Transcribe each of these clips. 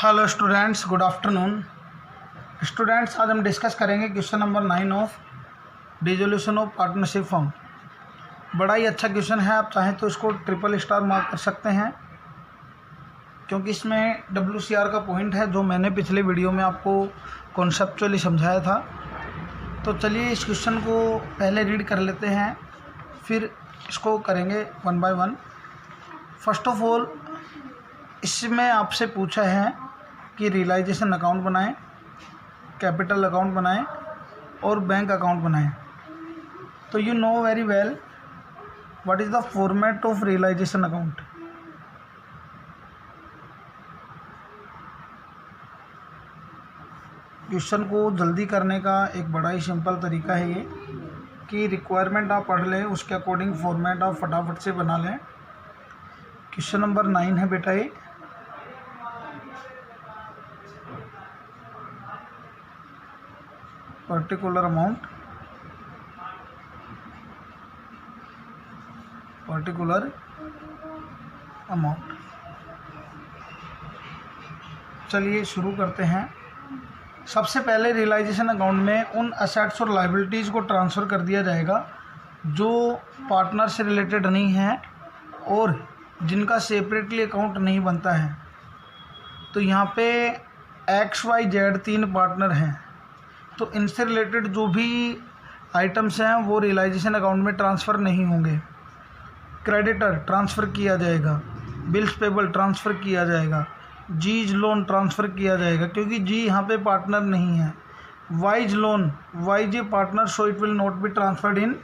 Hello students, good afternoon. Students, आज हम discuss करेंगे question number 9 of dissolution of partnership form. बड़ा ही अच्छा क्वेश्चन है, आप चाहें तो इसको ट्रिपल स्टार मार्क कर सकते हैं क्योंकि इसमें WCR का पॉइंट है जो मैंने पिछले वीडियो में आपको कॉन्सेप्चुअली समझाया था। तो चलिए इस क्वेश्चन को पहले रीड कर लेते हैं, फिर इसको करेंगे one by one. First of all, इसमें आपसे पूछा है कि रियलाइजेशन अकाउंट बनाएं, कैपिटल अकाउंट बनाएं और बैंक अकाउंट बनाएं। तो you know very well what is the format of realisation account. Question को जल्दी करने का एक बड़ा ही सिंपल तरीका है ये कि रिक्वायरमेंट आप पढ़ लें, उसके अकॉर्डिंग फॉर्मेट आप फटाफट से बना लें। क्वेश्चन नंबर 9 है बेटा ये। पर्टिकुलर अमाउंट, चलिए शुरू करते हैं। सबसे पहले रियलाइजेशन अकाउंट में उन असेट्स और लायबिलिटीज़ को ट्रांसफ़र कर दिया जाएगा जो पार्टनर से रिलेटेड नहीं है और जिनका सेपरेटली अकाउंट नहीं बनता है। तो यहाँ पे XYZ 3 पार्टनर हैं, तो इनसे रिलेटेड जो भी आइटम्स हैं वो रियलाइजेशन अकाउंट में ट्रांसफ़र नहीं होंगे। क्रेडिटर ट्रांसफ़र किया जाएगा, बिल्स पेबल ट्रांसफ़र किया जाएगा, जीज लोन ट्रांसफ़र किया जाएगा क्योंकि जी यहाँ पे पार्टनर नहीं है। Wife's loan, wife's a partner, so it will not be transferred in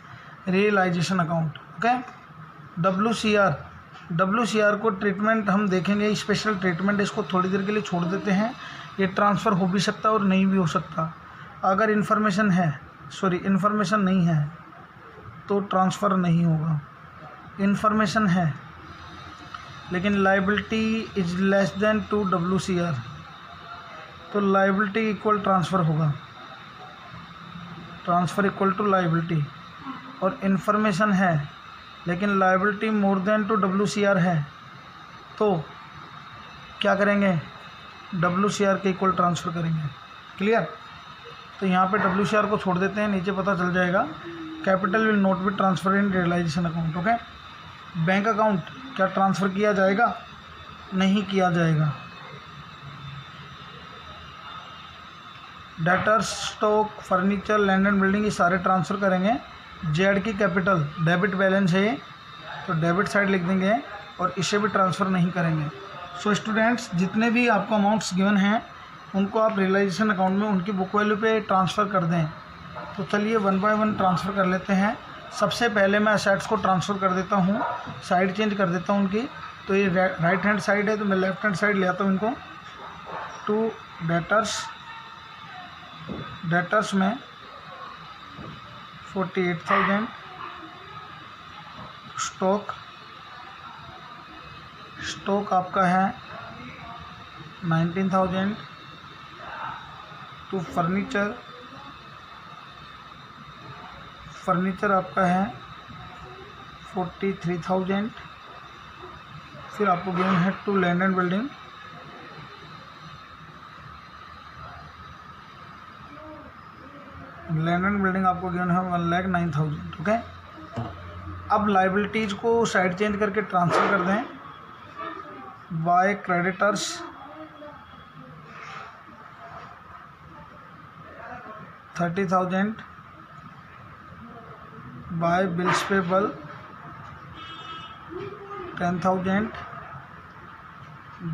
realization account. Okay. WCR को ट्रीटमेंट हम देखेंगे, स्पेशल ट्रीटमेंट, इसको थोड़ी देर के लिए छोड़ देते हैं। ये ट्रांसफ़र हो भी सकता है और नहीं भी हो सकता। अगर इन्फॉर्मेशन नहीं है तो ट्रांसफ़र नहीं होगा। इन्फॉर्मेशन है लेकिन liability is less than 2 WCR, तो लायबिलिटी इक्वल ट्रांसफ़र होगा, ट्रांसफ़र इक्वल टू लायबिलिटी। और इन्फॉर्मेशन है लेकिन लायबिलिटी मोर देन 2 WCR है, तो क्या करेंगे, WCR के इक्वल ट्रांसफ़र करेंगे। क्लियर। तो यहाँ पे WCR को छोड़ देते हैं, नीचे पता चल जाएगा capital will not be transfer in realization account. Okay. Bank account क्या ट्रांसफ़र किया जाएगा? नहीं किया जाएगा। Debtors, stock, furniture, land and building, ये सारे ट्रांसफ़र करेंगे। जेड की कैपिटल डेबिट बैलेंस है तो डेबिट साइड लिख देंगे और इसे भी ट्रांसफ़र नहीं करेंगे। सो स्टूडेंट्स, जितने भी आपको अमाउंट्स गिवन हैं उनको आप रियलाइजेशन अकाउंट में उनकी बुक वैल्यू पे ट्रांसफ़र कर दें। तो चलिए वन बाय वन ट्रांसफ़र कर लेते हैं। सबसे पहले मैं असेट्स को ट्रांसफ़र कर देता हूँ, साइड चेंज कर देता हूँ उनकी। तो ये राइट हैंड साइड है तो मैं लेफ्ट हैंड साइड ले आता हूँ इनको। टू डेटर्स में 48,000, स्टॉक आपका है 19,000, टू फर्नीचर आपका है 43,000। फिर आपको गिवन है टू लैंड एंड बिल्डिंग, आपको गिवन है 1,09,000। ओके। अब लायबिलिटीज़ को साइड चेंज करके ट्रांसफ़र कर दें। By creditors 30,000, by bills payable 10,000,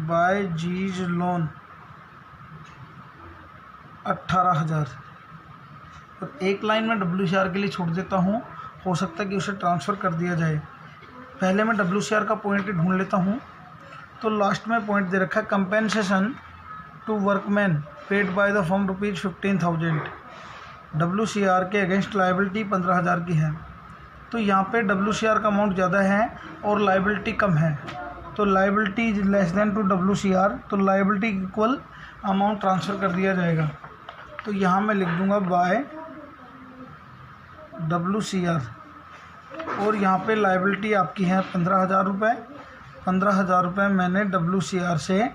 by जीज लोन 18,000। और एक लाइन में WCR के लिए छोड़ देता हूँ, हो सकता है कि उसे ट्रांसफ़र कर दिया जाए। पहले मैं WCR का पॉइंट ढूंढ लेता हूँ। तो लास्ट में पॉइंट दे रखा है compensation to workman paid by the firm ₹15,000। WCR के अगेंस्ट लायबिलिटी 15,000 की है, तो यहाँ पे WCR का अमाउंट ज़्यादा है और लायबिलिटी कम है, तो liability is less than 2 WCR, तो लायबिलिटी इक्वल अमाउंट ट्रांसफ़र कर दिया जाएगा। तो यहाँ मैं लिख दूँगा बाय WCR और यहाँ पे लायबिलिटी आपकी है 15,000 रुपये। 15,000 रुपये मैंने WCR से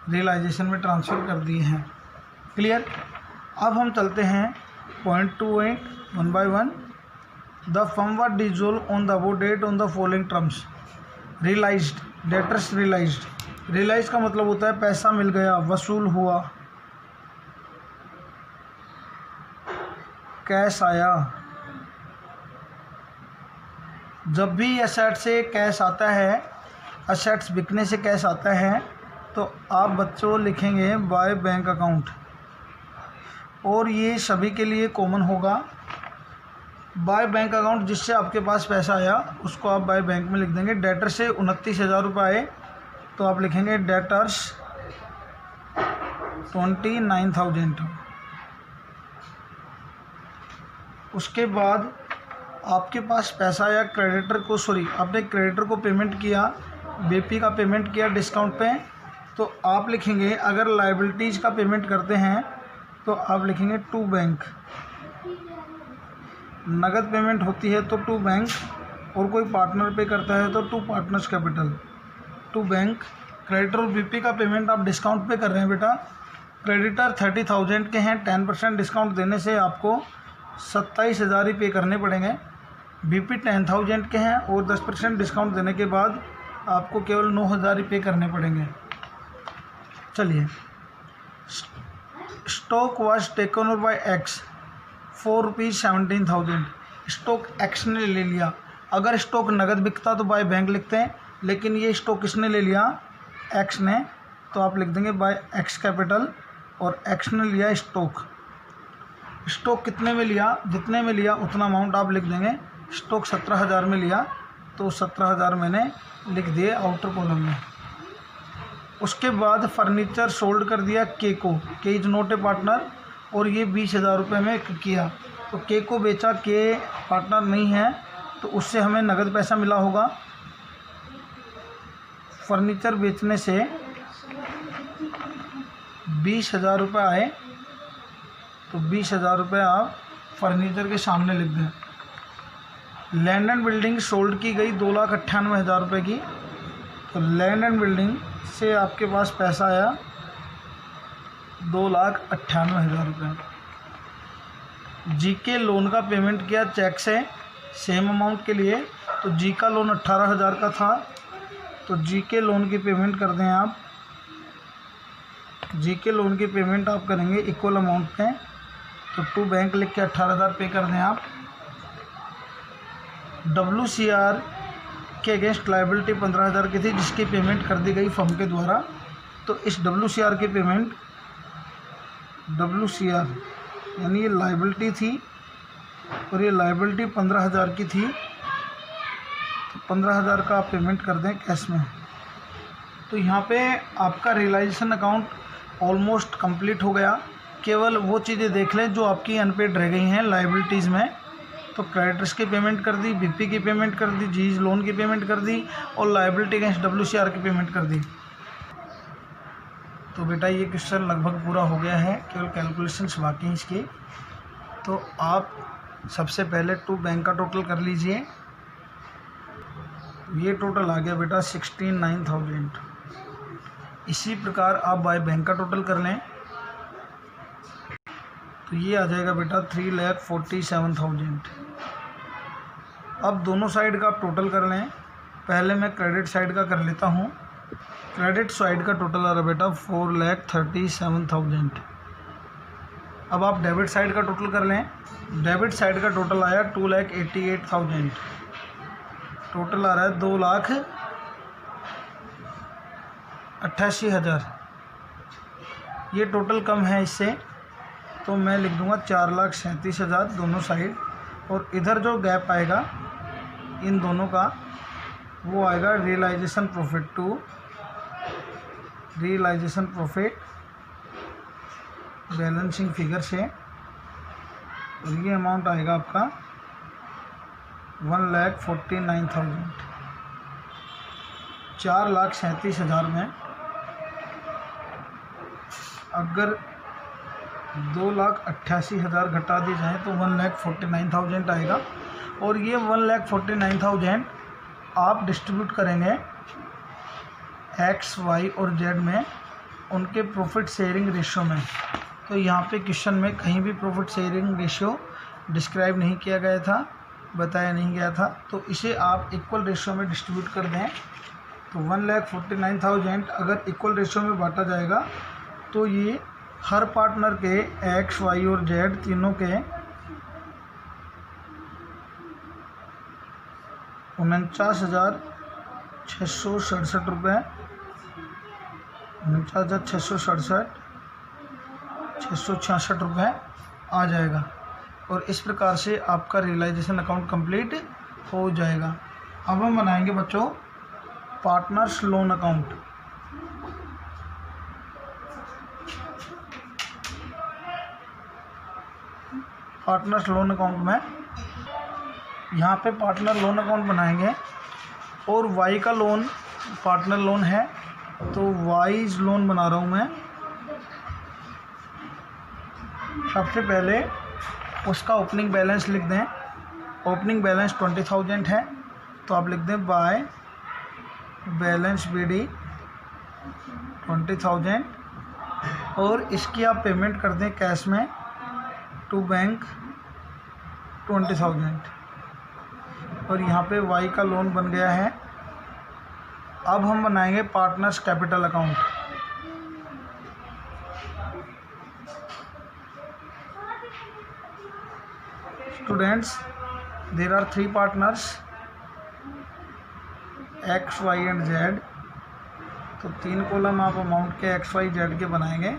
रियलाइजेशन में ट्रांसफ़र कर दिए हैं। क्लियर। अब हम चलते हैं point 2.8 one by one. The firm was dissolve on the above date on the following terms. Realized, debtors realized. Realize का मतलब होता है पैसा मिल गया, वसूल हुआ, कैश आया। जब भी एसेट से कैश आता है, एसेट्स बिकने से कैश आता है, तो आप बच्चों लिखेंगे बाय बैंक अकाउंट, और ये सभी के लिए कॉमन होगा। बाय बैंक अकाउंट, जिससे आपके पास पैसा आया उसको आप बाय बैंक में लिख देंगे। डेटर से 29,000 रुपये आए तो आप लिखेंगे डेटर्स 29,000। उसके बाद आपके पास पैसा आया, क्रेडिटर को आपने क्रेडिटर को पेमेंट किया, बीपी का पेमेंट किया डिस्काउंट पे, तो आप लिखेंगे, अगर लायबिलिटीज़ का पेमेंट करते हैं तो आप लिखेंगे टू बैंक। नगद पेमेंट होती है तो टू बैंक, और कोई पार्टनर पे करता है तो to partners capital, to bank. Creditor और बीपी का पेमेंट आप डिस्काउंट पे कर रहे हैं बेटा। क्रेडिटर 30,000 के हैं, 10% डिस्काउंट देने से आपको 27,000 ही पे करने पड़ेंगे। बीपी 10,000 के हैं और 10% डिस्काउंट देने के बाद आपको केवल 9,000 ही पे करने पड़ेंगे। चलिए, stock was taken over by x ₹17,000। Stock x ने ले लिया। अगर स्टॉक नगद बिकता तो बाय बैंक लिखते हैं, लेकिन ये स्टॉक किसने ले लिया, एक्स ने, तो आप लिख देंगे बाय एक्स कैपिटल, और एक्स ने लिया स्टॉक। स्टॉक कितने में लिया, जितने में लिया उतना अमाउंट आप लिख देंगे। स्टॉक 17,000 में लिया तो 17,000 मैंने लिख दिए आउटर कॉलम में। उसके बाद फर्नीचर सोल्ड कर दिया के को, के इज नॉट ए पार्टनर, और ये 20,000 रुपये में किया, तो के को बेचा, के पार्टनर नहीं है तो उससे हमें नगद पैसा मिला होगा। फर्नीचर बेचने से 20,000 रुपये आए, तो 20,000 रुपये आप फर्नीचर के सामने लिख दें। लैंड एंड बिल्डिंग सोल्ड की गई 2,98,000 रुपये की, तो लैंड एंड बिल्डिंग से आपके पास पैसा आया 2,98,000 रुपये। जी के लोन का पेमेंट किया चेक से सेम अमाउंट के लिए, तो जी का लोन 18,000 का था, तो जी के लोन की पेमेंट कर दें आप। जी के लोन की पेमेंट आप करेंगे इक्वल अमाउंट पे, तो टू बैंक लिख के 18,000 पे कर दें आप। WCR के अगेंस्ट लायबिलिटी 15,000 की थी, जिसकी पेमेंट कर दी गई फर्म के द्वारा, तो इस WCR की पेमेंट, WCR यानी ये लायबिलिटी थी और ये लायबिलिटी 15,000 की थी, तो 15,000 का आप पेमेंट कर दें कैश में। तो यहाँ पे आपका रियलाइजेशन अकाउंट ऑलमोस्ट कंप्लीट हो गया। केवल वो चीज़ें देख लें जो आपकी अनपेड रह गई हैं लायबिलिटीज़ में। तो क्रेडिटर्स की पेमेंट कर दी, बीपी की पेमेंट कर दी, जीज लोन की पेमेंट कर दी, और लायबिलिटी अगेंस्ट WCR की पेमेंट कर दी। तो बेटा ये क्वेश्चन लगभग पूरा हो गया है, केवल कैलकुलेशंस बाकी हैं इसकी। तो आप सबसे पहले टू बैंक का टोटल कर लीजिए। ये टोटल आ गया बेटा 69,000। इसी प्रकार आप बाय बैंक का टोटल कर लें, तो ये आ जाएगा बेटा 3,47,000। अब दोनों साइड का आप टोटल कर लें। पहले मैं क्रेडिट साइड का कर लेता हूँ। क्रेडिट साइड का टोटल आ रहा बेटा 4,37,000। अब आप डेबिट साइड का टोटल कर लें। डेबिट साइड का टोटल आया 2,88,000। टोटल आ रहा है 2,88,000। ये टोटल कम है इससे, तो मैं लिख दूंगा 4,37,000 दोनों साइड, और इधर जो गैप आएगा इन दोनों का वो आएगा realization profit to realization profit balancing figure से, और ये अमाउंट आएगा आपका 1,49,000। 4,37,000 में अगर 2,88,000 घटा दी जाए तो 1,49,000 आएगा, और ये 1,49,000 आप डिस्ट्रीब्यूट करेंगे X, Y और Z में उनके प्रॉफिट शेयरिंग रेशियो में। तो यहाँ पे क्वेश्चन में कहीं भी प्रॉफिट शेयरिंग रेशियो डिस्क्राइब नहीं किया गया था, बताया नहीं गया था। तो इसे आप इक्वल रेशियो में डिस्ट्रीब्यूट कर दें। तो 1,49,000 अगर इक्वल रेशियो में बांटा जाएगा तो ये हर पार्टनर के एक्स, वाई और जेड तीनों के 49,667 रुपये, 49,667 रुपये आ जाएगा। और इस प्रकार से आपका रियलाइजेशन अकाउंट कंप्लीट हो जाएगा। अब हम बनाएंगे बच्चों partners loan account. Partners loan account में यहाँ पे पार्टनर लोन अकाउंट बनाएंगे और वाई का लोन पार्टनर लोन है तो वाइज लोन बना रहा हूँ मैं। सबसे पहले उसका ओपनिंग बैलेंस लिख दें। ओपनिंग बैलेंस 20,000 है तो आप लिख दें बाय बैलेंस BD 20,000 और इसकी आप पेमेंट कर दें कैश में टू बैंक 20,000 और यहाँ पे वाई का लोन बन गया है। अब हम बनाएंगे partners capital account. Students, there are 3 partners X, Y and Z. तो 3 कॉलम आप अमाउंट के एक्स, वाई, जेड के बनाएंगे।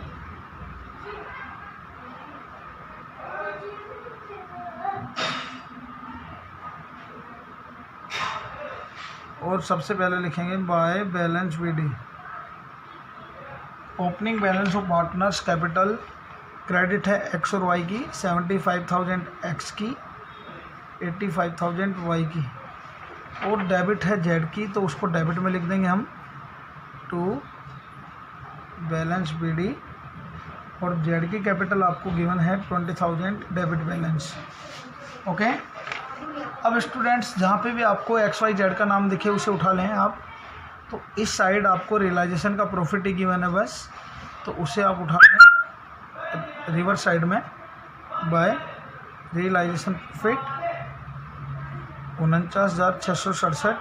और सबसे पहले लिखेंगे by balance BD। Opening balance of partners capital credit है एक्स और वाई की 75,000 एक्स की, 85,000 वाई की। और डेबिट है जेड की तो उसको डेबिट में लिख देंगे हम टू बैलेंस BD। और जेड की कैपिटल आपको गिवन है 20,000 डेबिट बैलेंस। ओके। अब स्टूडेंट्स जहाँ पे भी आपको एक्स, वाई, जेड का नाम दिखे उसे उठा लें आप। तो इस साइड आपको रियलाइजेशन का प्रॉफिट ही गिवन है बस, तो उसे आप उठा लें रिवर्स साइड में बाय रियलाइजेशन प्रॉफिट 49,667,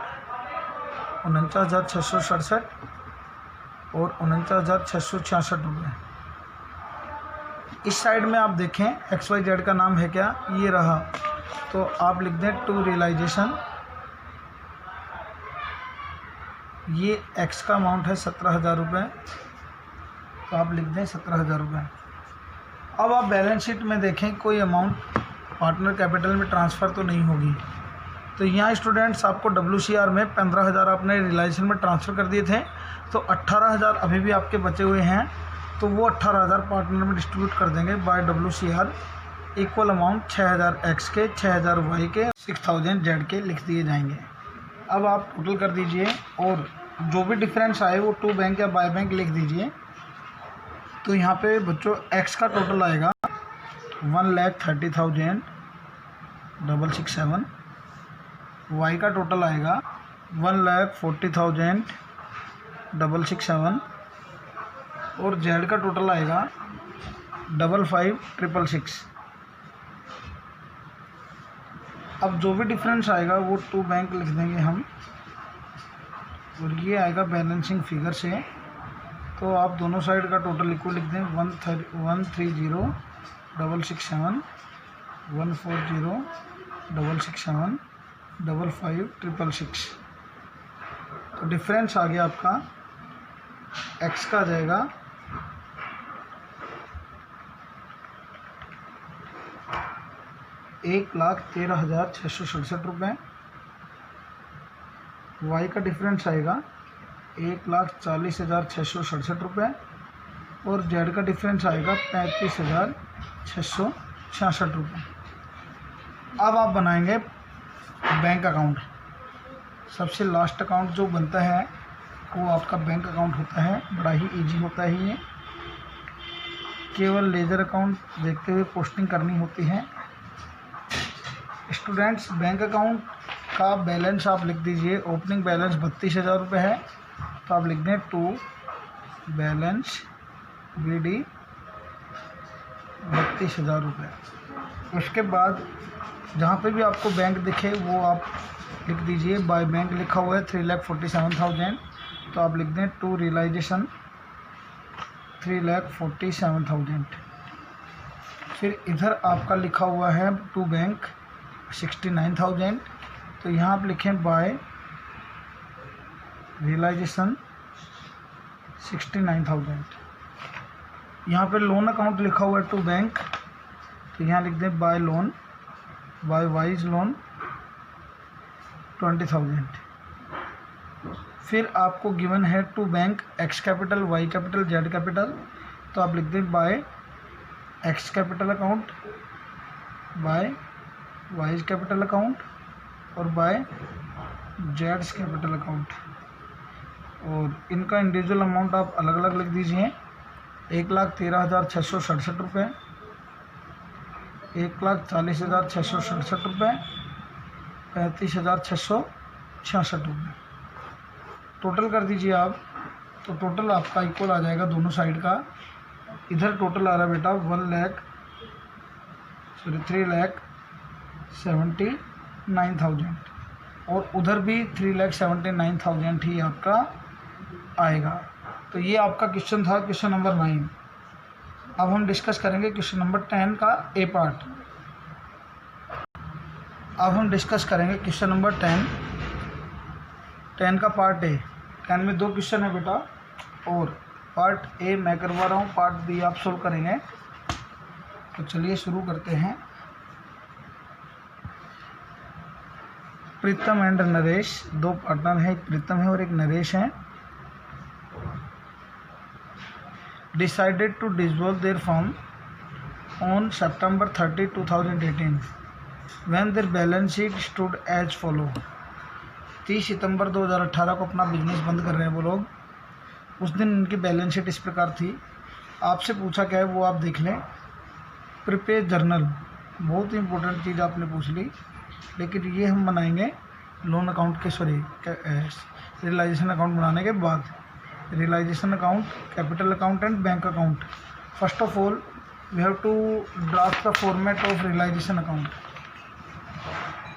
49,667 और 49,666 रुपये। इस साइड में आप देखें एक्स, वाई, जेड का नाम है क्या, ये रहा। तो आप लिख दें टू रियलाइजेशन। ये एक्स का अमाउंट है 17,000 रुपये तो आप लिख दें 17,000 रुपये। अब आप बैलेंस शीट में देखें कोई अमाउंट पार्टनर कैपिटल में ट्रांसफ़र तो नहीं होगी। तो यहाँ स्टूडेंट्स आपको WCR में 15,000 आपने रियलाइजेशन में ट्रांसफ़र कर दिए थे तो 18,000 अभी भी आपके बचे हुए हैं। तो वो 18,000 पार्टनर में डिस्ट्रीब्यूट कर देंगे by WCR। Equal amount 6,000 X के, 6,000 वाई के, 6,000 जेड के लिख दिए जाएंगे। अब आप टोटल कर दीजिए और जो भी डिफरेंस आए वो टू बैंक या बाय बैंक लिख दीजिए। तो यहाँ पे बच्चों एक्स का टोटल आएगा 1,30,667, वाई का टोटल आएगा 1,40,667 और जेड का टोटल आएगा 55,666। अब जो भी डिफरेंस आएगा वो टू बैंक लिख देंगे हम और ये आएगा बैलेंसिंग फिगर से। तो आप दोनों साइड का टोटल इक्वल लिख दें 130,667, 140,667, 55,666। तो डिफरेंस आ गया आपका एक्स का आ जाएगा 1,13,667 रुपये, वाई का डिफरेंस आएगा 1,40,667 रुपये और जेड का डिफरेंस आएगा 35,666 रुपये। अब आप बनाएंगे बैंक अकाउंट। सबसे लास्ट अकाउंट जो बनता है वो आपका बैंक अकाउंट होता है। बड़ा ही इजी होता है ये, केवल लेजर अकाउंट देखते हुए पोस्टिंग करनी होती है। स्टूडेंट्स, बैंक अकाउंट का बैलेंस आप लिख दीजिए। ओपनिंग बैलेंस 32,000 रुपये है तो आप लिख दें टू बैलेंस BD 32,000 रुपये। उसके बाद जहाँ पे भी आपको बैंक दिखे वो आप लिख दीजिए। बाय बैंक लिखा हुआ है 3,47,000, तो आप लिख दें टू रियलाइजेशन 3,47,000। फिर इधर आपका लिखा हुआ है टू बैंक 69,000, तो यहाँ आप लिखें बाय रियलाइजेशन 69,000। यहाँ पे लोन अकाउंट लिखा हुआ है टू बैंक, तो यहाँ लिख दें by loan, by wife's loan 20,000। फिर आपको गिवन है to bank X capital, Y capital, Z capital, तो आप लिख दें by X capital account, by wife's capital account और बाय जेड्स कैपिटल अकाउंट। और इनका इंडिविजुअल अमाउंट आप अलग अलग लिख दीजिए। 1,13,667 रुपये, 1,40,667 रुपये, 35,666 रुपये। टोटल कर दीजिए आप, तो टोटल आपका इक्वल आ जाएगा दोनों साइड का। इधर टोटल आ रहा है बेटा 3,79,000 और उधर भी 3,79,000 ही आपका आएगा। तो ये आपका क्वेश्चन था, क्वेश्चन नंबर 9। अब हम डिस्कस करेंगे क्वेश्चन नंबर 10 का ए पार्ट। अब हम डिस्कस करेंगे क्वेश्चन नंबर 10 का पार्ट ए। 10 में 2 क्वेश्चन है बेटा, और पार्ट ए मैं करवा रहा हूँ, पार्ट बी आप सोल्व करेंगे। तो चलिए शुरू करते हैं। प्रीतम एंड नरेश 2 पार्टनर हैं, एक प्रीतम है और एक नरेश है। Decided to dissolve their firm on September 30, 2018 when their balance sheet stood as follow. 30 सितंबर 2018 को अपना बिजनेस बंद कर रहे हैं वो लोग। उस दिन उनकी बैलेंस शीट इस प्रकार थी। आपसे पूछा क्या है वो आप देख लें। प्रीपेड जर्नल, बहुत ही इंपॉर्टेंट चीज़ आपने पूछ ली, लेकिन ये हम बनाएंगे लोन अकाउंट के रियलाइजेशन अकाउंट बनाने के बाद। Realisation account, capital account and bank account. First of all we have to draft the format of realisation account.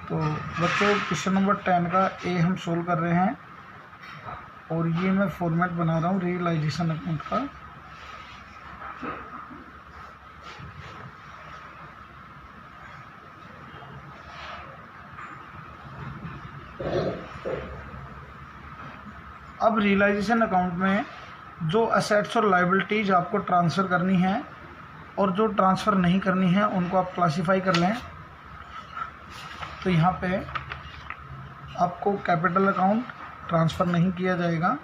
तो बच्चों क्वेश्चन नंबर 10 का ए हम सोल्व कर रहे हैं, और ये मैं फॉर्मेट बना रहा हूँ रियलाइजेशन अकाउंट का। अब रियलाइजेशन अकाउंट में जो असेट्स और लायबिलिटीज आपको ट्रांसफ़र करनी है और जो ट्रांसफ़र नहीं करनी है उनको आप क्लासीफाई कर लें। तो यहाँ पे आपको कैपिटल अकाउंट ट्रांसफ़र नहीं किया जाएगा,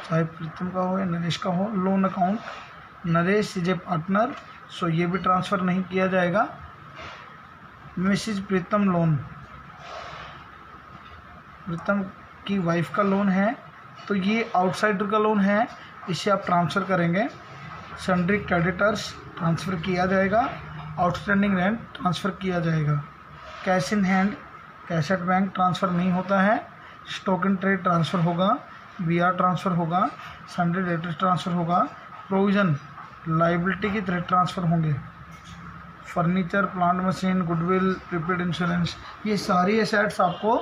चाहे प्रीतम का हो या नरेश का हो। Loan account, Naresh is a partner, so ये भी ट्रांसफ़र नहीं किया जाएगा। मिसिज प्रीतम लोन, प्रीतम की वाइफ का लोन है, तो ये आउटसाइडर का लोन है, इसे आप ट्रांसफ़र करेंगे। सन्ड्री क्रेडिटर्स ट्रांसफ़र किया जाएगा, आउटस्टैंडिंग रेंट ट्रांसफ़र किया जाएगा। Cash in hand, cash at bank transfer नहीं होता है। स्टॉक इन ट्रेड ट्रांसफ़र होगा, BR ट्रांसफ़र होगा, सन्ड्री डेटर्स ट्रांसफ़र होगा। प्रोविज़न लाइबिलिटी की तरह ट्रांसफ़र होंगे। Furniture, plant machine, goodwill, prepaid insurance, ये सारी एसेट्स आपको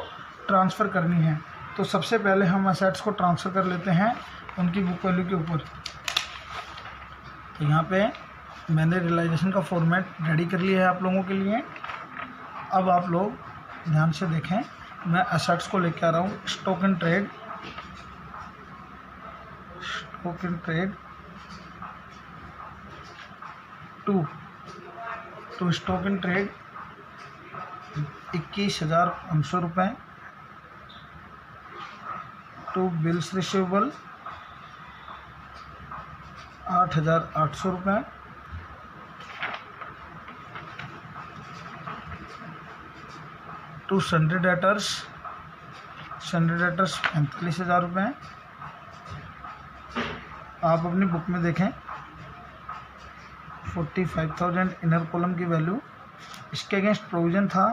ट्रांसफ़र करनी है। तो सबसे पहले हम एसेट्स को ट्रांसफ़र कर लेते हैं उनकी बुक वैल्यू के ऊपर। तो यहाँ पे मैंने रियलाइजेशन का फॉर्मेट रेडी कर लिया है आप लोगों के लिए। अब आप लोग ध्यान से देखें, मैं एसेट्स को लेके आ रहा हूँ। Stock in trade, stock in trade to stock in trade 21,500 रुपये। टू बिल्स रिसीवेबल 8,800 रुपये। टू सन्ड्री डेटर्स 45,000 रुपये। आप अपनी बुक में देखें 45,000 इनर कॉलम की वैल्यू। इसके अगेंस्ट प्रोविज़न था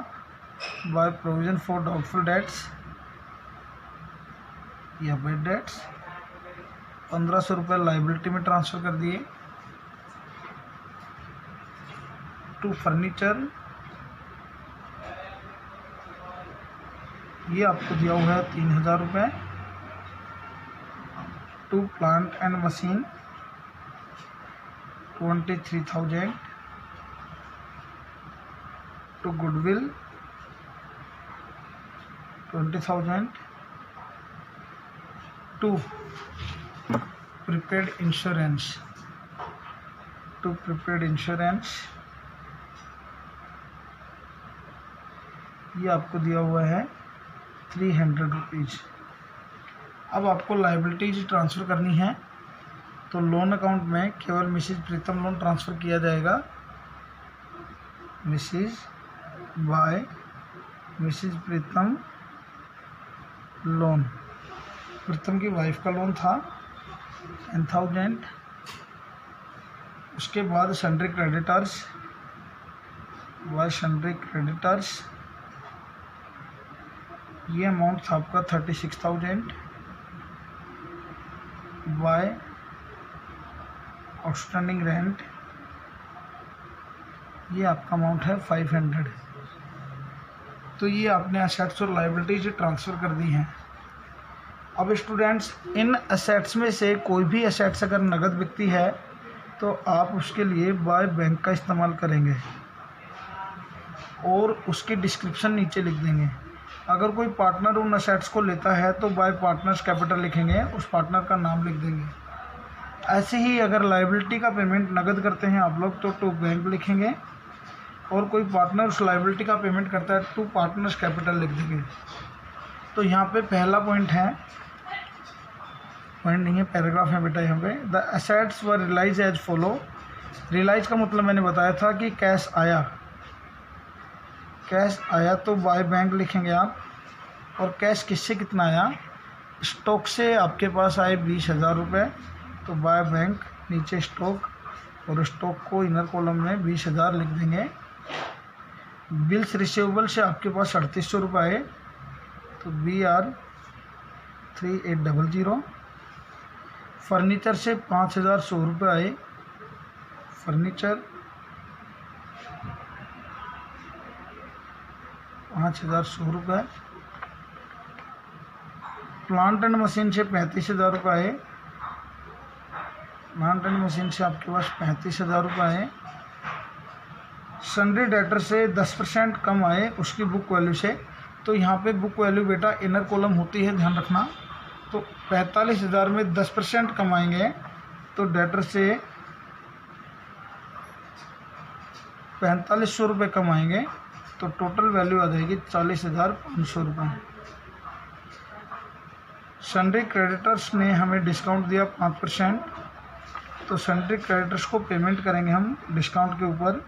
by provision for doubtful debts या बेड डेट्स 1,500 रुपये लाइबिलिटी में ट्रांसफ़र कर दिए। टू फर्नीचर, ये आपको दिया हुआ है 3000 रुपये। To plant and machine 23,000। To goodwill 20,000। To prepaid insurance, to prepaid insurance, ये आपको दिया हुआ है 300 रुपीज़। अब आपको लाइबिलिटीज ट्रांसफ़र करनी है, तो लोन अकाउंट में केवल मिसेज प्रीतम लोन ट्रांसफ़र किया जाएगा। Mrs bye Mrs Pritam loan, प्रीतम की वाइफ का लोन था 10,000। उसके बाद sundry creditors bye sundry creditors, ये अमाउंट था आपका 36,000 बाय आउटस्टैंडिंग रेंट, ये आपका अमाउंट है 500। तो ये आपने असेट्स और लायबिलिटीज ट्रांसफ़र कर दी हैं। अब स्टूडेंट्स, इन असेट्स में से कोई भी असेट्स अगर नगद बिकती है तो आप उसके लिए बाय बैंक का इस्तेमाल करेंगे और उसकी डिस्क्रिप्शन नीचे लिख देंगे। अगर कोई पार्टनर उन असेट्स को लेता है तो बाय पार्टनर्स कैपिटल लिखेंगे, उस पार्टनर का नाम लिख देंगे। ऐसे ही अगर लायबिलिटी का पेमेंट नगद करते हैं आप लोग तो टू बैंक लिखेंगे, और कोई पार्टनर उस लायबिलिटी का पेमेंट करता है टू पार्टनर्स कैपिटल लिख देंगे। तो यहाँ पे पहला पॉइंट है, पॉइंट नहीं है, पैराग्राफ है बेटा यहाँ पे। The assets were realise as follow. Realise का मतलब मैंने बताया था कि कैश आया, कैश आया तो बाय बैंक लिखेंगे आप। और कैश किससे कितना आया, स्टॉक से आपके पास आए 20,000 रुपये, तो बाय बैंक नीचे स्टॉक, और स्टॉक को इनर कॉलम में 20,000 लिख देंगे। बिल्स रिसीवेबल से आपके पास 3800 रुपये आए, तो BR 3800। फर्नीचर से 5,100 रुपये आए, फर्नीचर 5,100 रुपये। प्लांट एंड मशीन से 35,000 रुपये आए, प्लांट एंड मशीन से आपके पास 35,000 रुपये आए। सन्ड्री डेटर से 10% कम आए उसकी बुक वैल्यू से, तो यहाँ पे बुक वैल्यू बेटा इनर कॉलम होती है, ध्यान रखना। तो 45,000 में 10% कम आएंगे तो डेटर से 4,500 रुपये कम आएंगे, तो टोटल वैल्यू आ जाएगी 40,500 रुपये। सन्ड्री क्रेडिटर्स ने हमें डिस्काउंट दिया 5%, तो सन्ड्री क्रेडिटर्स को पेमेंट करेंगे हम डिस्काउंट के ऊपर।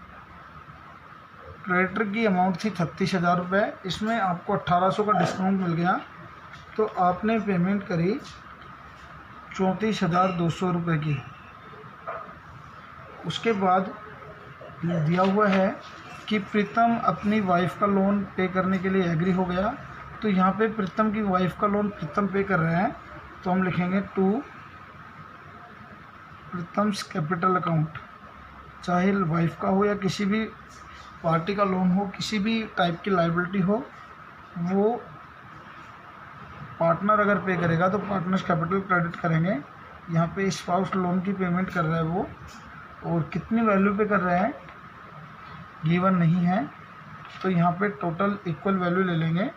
क्रेडिटर की अमाउंट थी 36,000 रुपये, इसमें आपको 1,800 का डिस्काउंट मिल गया, तो आपने पेमेंट करी 34,200 रुपये की। उसके बाद दिया हुआ है कि प्रीतम अपनी वाइफ का लोन पे करने के लिए एग्री हो गया, तो यहाँ पे प्रीतम की वाइफ का लोन प्रीतम पे कर रहे हैं, तो हम लिखेंगे टू प्रीतम्स कैपिटल अकाउंट। चाहे वाइफ का हो या किसी भी पार्टी का लोन हो, किसी भी टाइप की लायबिलिटी हो, वो पार्टनर अगर पे करेगा तो पार्टनर्स कैपिटल क्रेडिट करेंगे। यहाँ पे स्पाउस लोन की पेमेंट कर रहा है वो, और कितनी वैल्यू पे कर रहे हैं गिवन नहीं है, तो यहाँ पे टोटल इक्वल वैल्यू ले लेंगे।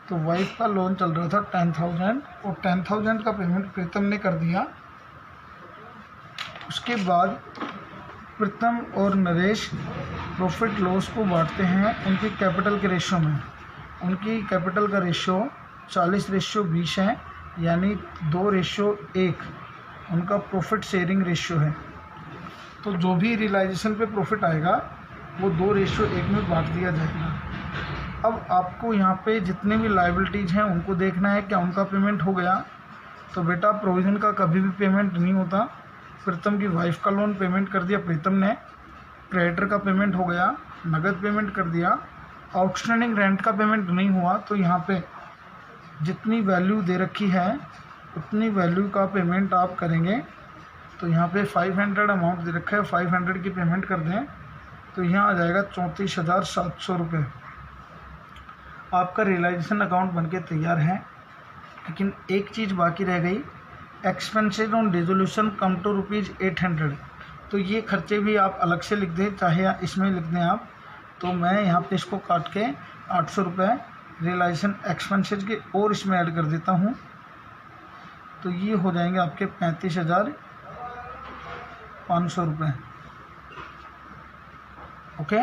तो वाइफ का लोन चल रहा था 10,000 और 10,000 का पेमेंट प्रीतम ने कर दिया। उसके बाद प्रीतम और नरेश प्रॉफिट लॉस को बांटते हैं उनकी कैपिटल के रेशियो में। उनकी कैपिटल का रेशियो 40:20 है, यानी 2:1 उनका प्रॉफिट शेयरिंग रेशियो है। तो जो भी रियलाइजेशन पे प्रॉफिट आएगा वो 2:1 में बांट दिया जाएगा। अब आपको यहाँ पे जितने भी लायबिलिटीज़ हैं उनको देखना है क्या उनका पेमेंट हो गया। तो बेटा प्रोविज़न का कभी भी पेमेंट नहीं होता। प्रीतम की वाइफ का लोन पेमेंट कर दिया प्रीतम ने, क्रेडिटर का पेमेंट हो गया, नगद पेमेंट कर दिया, आउटस्टैंडिंग रेंट का पेमेंट नहीं हुआ, तो यहाँ पे जितनी वैल्यू दे रखी है उतनी वैल्यू का पेमेंट आप करेंगे। तो यहाँ पे 500 अमाउंट दे रखा है, 500 की पेमेंट कर दें। तो यहाँ आ जाएगा 34,700 रुपये। आपका रियलाइजेशन अकाउंट बनके तैयार है, लेकिन एक चीज़ बाकी रह गई, expenses on dissolution come to ₹800। तो ये खर्चे भी आप अलग से लिख दें, चाहे इसमें लिख दें आप। तो मैं यहाँ पे इसको काट के 800 रुपये रियलाइजेशन एक्सपेंसेस के और इसमें ऐड कर देता हूँ। तो ये हो जाएंगे आपके 35,500 रुपये। ओके,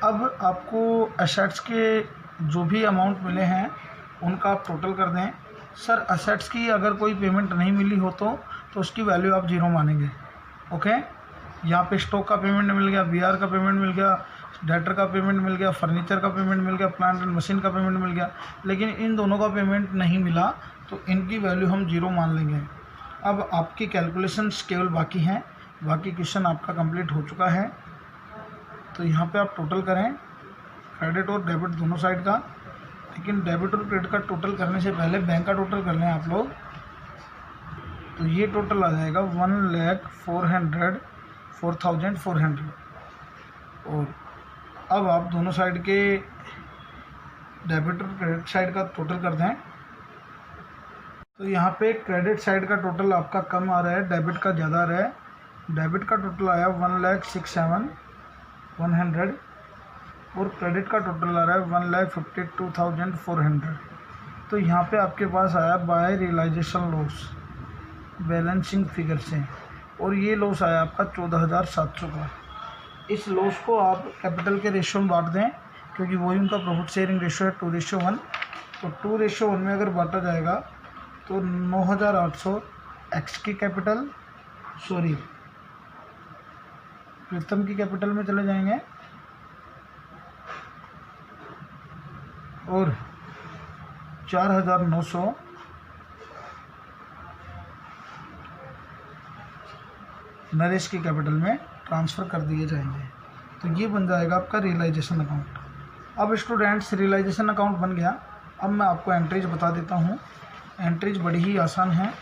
अब आपको एसेट्स के जो भी अमाउंट मिले हैं उनका आप टोटल कर दें। सर एसेट्स की अगर कोई पेमेंट नहीं मिली हो तो उसकी वैल्यू आप 0 मानेंगे। ओके, यहाँ पे स्टॉक का पेमेंट मिल गया, बीआर का पेमेंट मिल गया, डेटर का पेमेंट मिल गया, फर्नीचर का पेमेंट मिल गया, प्लांट एंड मशीन का पेमेंट मिल गया, लेकिन इन दोनों का पेमेंट नहीं मिला तो इनकी वैल्यू हम 0 मान लेंगे। अब आपकी कैलकुलेशंस केवल बाकी हैं, बाकी क्वेश्चन आपका कंप्लीट हो चुका है। तो यहाँ पे आप टोटल करें क्रेडिट और डेबिट दोनों साइड का, लेकिन डेबिट और क्रेडिट का टोटल करने से पहले बैंक का टोटल कर लें आप लोग। तो ये टोटल आ जाएगा 1,04,400। और अब आप दोनों साइड के डेबिट और क्रेडिट साइड का टोटल कर दें। तो यहाँ पे क्रेडिट साइड का टोटल आपका कम आ रहा है, डेबिट का ज़्यादा आ रहा है। डेबिट का टोटल आया 1,67,100 और क्रेडिट का टोटल आ रहा है 1,52,400। तो यहाँ पे आपके पास आया by realisation loss balancing figure से, और ये लॉस आया आपका 14,700 का। इस लॉस को आप कैपिटल के रेशियो में बांट दें, क्योंकि वही उनका प्रॉफिट शेयरिंग रेशियो है 2:1। तो 2:1 में अगर बांटा जाएगा तो 9,800 एक्स की कैपिटल, सॉरी प्रीतम की कैपिटल में चले जाएंगे, और 4,900 नरेश की कैपिटल में ट्रांसफ़र कर दिए जाएंगे। तो ये बन जाएगा आपका रियलाइजेशन अकाउंट। अब स्टूडेंट्स रियलाइजेशन अकाउंट बन गया। अब मैं आपको एंट्रीज बता देता हूँ। एंट्रीज बड़ी ही आसान है।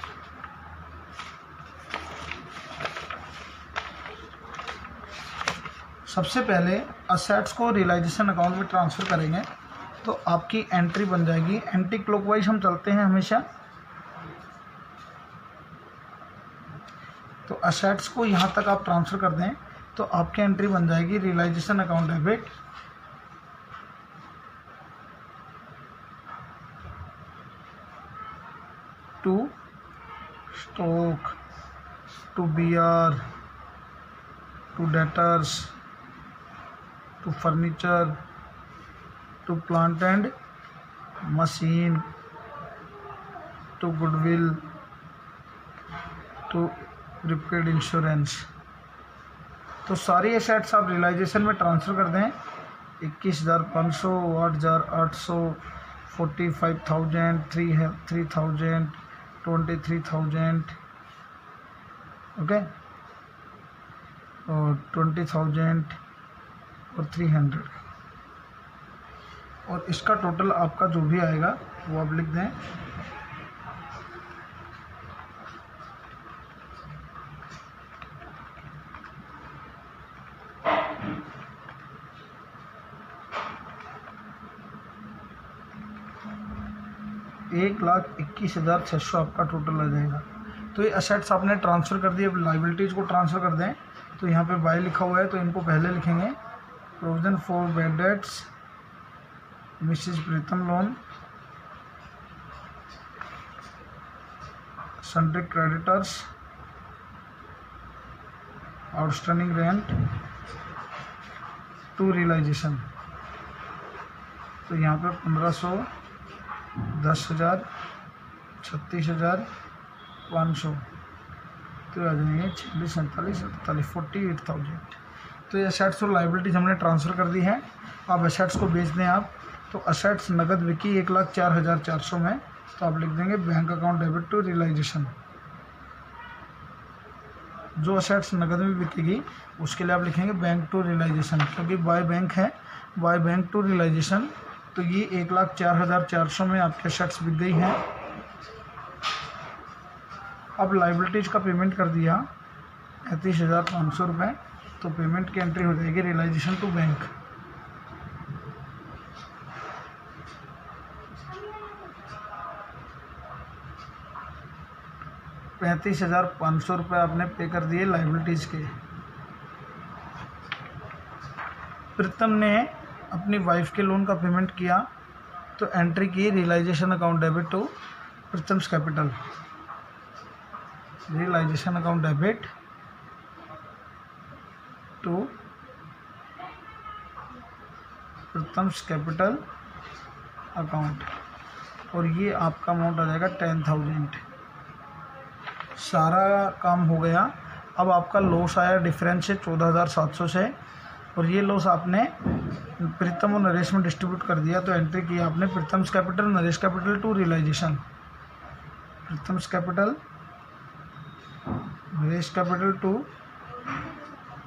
सबसे पहले असेट्स को रियलाइजेशन अकाउंट में ट्रांसफ़र करेंगे तो आपकी एंट्री बन जाएगी, एंटी क्लॉकवाइज हम चलते हैं हमेशा। तो असेट्स को यहाँ तक आप ट्रांसफ़र कर दें तो आपकी एंट्री बन जाएगी realisation account debit to stock, to BR, to debtors, to furniture, to plant and machine, to goodwill, to prepaid insurance. तो सारी एसेट्स आप रियलाइजेशन में ट्रांसफ़र कर दें। 21,500, 8,800, 45,000, 3,000, 23,000, ओके, और 20,000 और 300। और इसका टोटल आपका जो भी आएगा वो आप लिख दें। $1,21,600 आपका टोटल आ जाएगा। तो ये असेट्स आपने ट्रांसफ़र कर दिए। अब लाइबिलिटीज़ को ट्रांसफ़र कर दें। तो यहाँ पे बाय लिखा हुआ है तो इनको पहले लिखेंगे। Provision for bad debts, Mrs Pritam loan, sundry creditors, outstanding rent, to realisation. तो यहाँ पे 1,500, 10,000, 36,500, तो आ जाएंगे 46, 47, 48, 48,000। तो ये असेट्स और लाइबिलिटीज़ हमने ट्रांसफ़र कर दी है। अब असेट्स को बेच दें आप। तो असेट्स नगद बिकी 1,04,400 में, तो आप लिख देंगे bank account debit to realisation. जो असेट्स नगद में बिकेगी उसके लिए आप लिखेंगे बैंक टू रियलाइजेशन, क्योंकि बाय बैंक है, बाय बैंक टू रियलाइजेशन। तो ये 1,04,400 में आपके असेट्स बिक गई हैं। अब लाइबिलिटीज़ का पेमेंट कर दिया 35,500 रुपये। तो पेमेंट की एंट्री हो जाएगी रियलाइजेशन टू बैंक। ₹35,500 आपने पे कर दिए लाइबिलिटीज़ के। प्रीतम ने अपनी वाइफ के लोन का पेमेंट किया तो एंट्री की realisation account debit to Pritam's capital. Realisation account debit to Pritam's capital account, और ये आपका अमाउंट आ जाएगा 10,000। सारा काम हो गया। अब आपका लॉस आया डिफरेंस से 14,700 से, और ये लॉस आपने प्रीतम और नरेश में डिस्ट्रीब्यूट कर दिया। तो एंट्री की आपने Pritam's capital Naresh capital to realisation, Pritam's capital Naresh capital to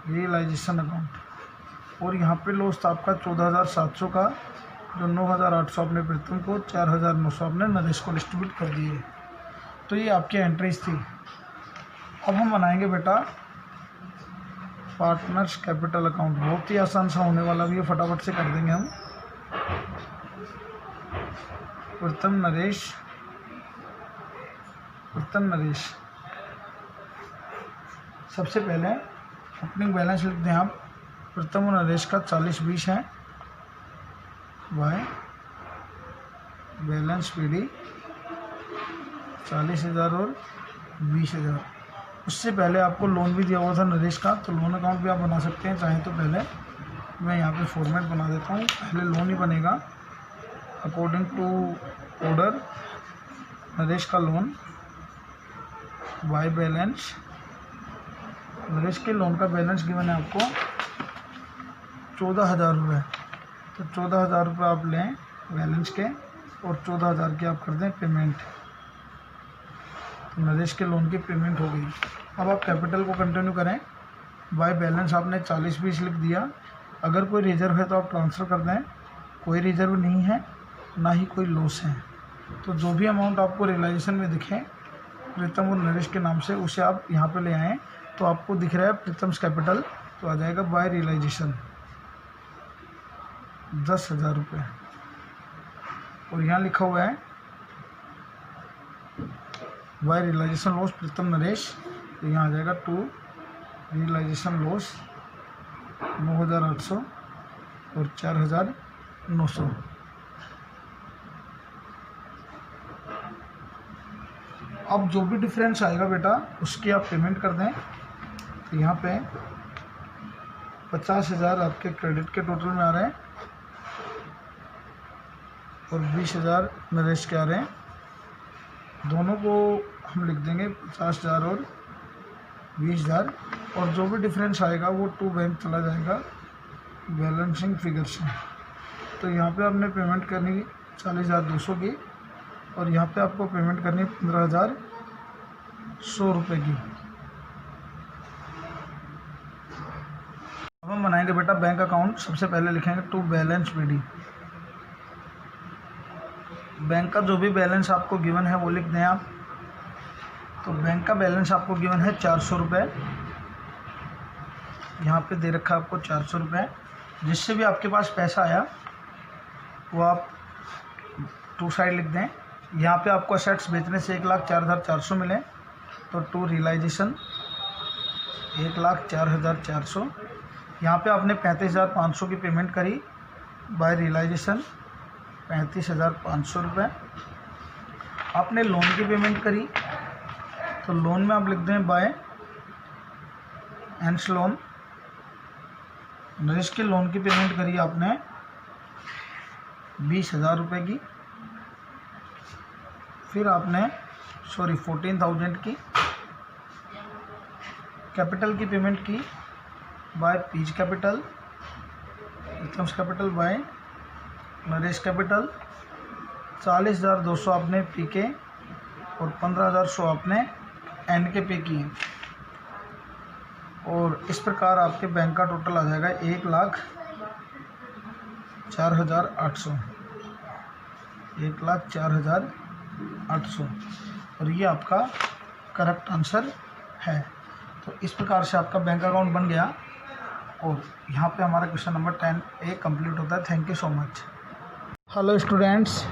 realisation account. और यहाँ पे लॉस था आपका 14,700 का, जो 9,800 आपने प्रीतम को, 4,900 आपने नरेश को डिस्ट्रीब्यूट कर दिए। तो ये आपकी एंट्रीज थी। अब हम बनाएंगे बेटा पार्टनर्स कैपिटल अकाउंट। बहुत ही आसान सा होने वाला भी है, फटाफट से कर देंगे हम। प्रीतम नरेश। सबसे पहले ओपनिंग बैलेंस लिख दें आप। प्रीतम और नरेश का 40-20 है, बाय बैलेंस पीडी 40,000 और 20,000। उससे पहले आपको लोन भी दिया हुआ था नरेश का, तो लोन अकाउंट भी आप बना सकते हैं चाहें तो। पहले मैं यहाँ पे फॉर्मेट बना देता हूँ। पहले लोन ही बनेगा अकॉर्डिंग टू ऑर्डर। नरेश का लोन बाय बैलेंस, नरेश के लोन का बैलेंस गिवन है आपको 14,000 रुपये। तो 14,000 रुपये आप लें बैलेंस के, और 14,000 की आप कर दें पेमेंट। तो नरेश के लोन की पेमेंट हो गई। अब आप कैपिटल को कंटिन्यू करें। बाय बैलेंस आपने 40-20 लिख दिया। अगर कोई रिजर्व है तो आप ट्रांसफ़र कर दें। कोई रिजर्व नहीं है, ना ही कोई लॉस है। तो जो भी अमाउंट आपको रियलाइजेशन में दिखे प्रीतम और नरेश के नाम से, उसे आप यहाँ पे ले आएँ। तो आपको दिख रहा है प्रीतम्स कैपिटल, तो आ जाएगा बाय रियलाइजेशन 10,000 रुपये। और यहाँ लिखा हुआ है बाय रियलाइजेशन लॉस प्रीतम नरेश, तो यहाँ आ जाएगा टू रियलाइजेशन लॉस 9,800 और 4,900। अब जो भी डिफरेंस आएगा बेटा उसकी आप पेमेंट कर दें। तो यहाँ पे 50,000 आपके क्रेडिट के टोटल में आ रहे हैं, और 20,000 नरेश के आ रहे हैं। दोनों को हम लिख देंगे 50,000 और 20,000, और जो भी डिफरेंस आएगा वो टू बैंक चला जाएगा बैलेंसिंग फिगर से। तो यहाँ पे आपने पेमेंट करनी 40,200 की, और यहाँ पे आपको पेमेंट करनी 15,100 रुपये की। अब हम बनाएंगे बेटा बैंक अकाउंट। सबसे पहले लिखेंगे टू बैलेंस पीडी। बैंक का जो भी बैलेंस आपको गिवन है वो लिख दें आप। तो बैंक का बैलेंस आपको गिवन है 400 रुपये। यहाँ पे दे रखा है आपको 400 रुपये। जिससे भी आपके पास पैसा आया वो आप टू साइड लिख दें। यहाँ पे आपको असेट्स बेचने से 1,04,400 मिले, तो टू रियलाइजेशन 1,04,400। यहाँ पे आपने 35,500 की पेमेंट करी बाय रियलाइजेशन 35,500 रुपये। आपने लोन की पेमेंट करी, तो लोन में आप लिख दें बाय एंड्स लोन। नरेश के लोन की पेमेंट करी आपने 20,000 रुपये की। फिर आपने 14,000 की कैपिटल की पेमेंट की by P's capital, Pritam's capital by Naresh capital. 40,200 आपने पी के, और 15,100 आपने एन के पे किए। और इस प्रकार आपके बैंक का टोटल आ जाएगा 1,04,800, 1,04,800। और ये आपका करेक्ट आंसर है। तो इस प्रकार से आपका बैंक अकाउंट बन गया। और यहाँ पे हमारा क्वेश्चन नंबर 10A कंप्लीट होता है। Thank you so much. Hello students,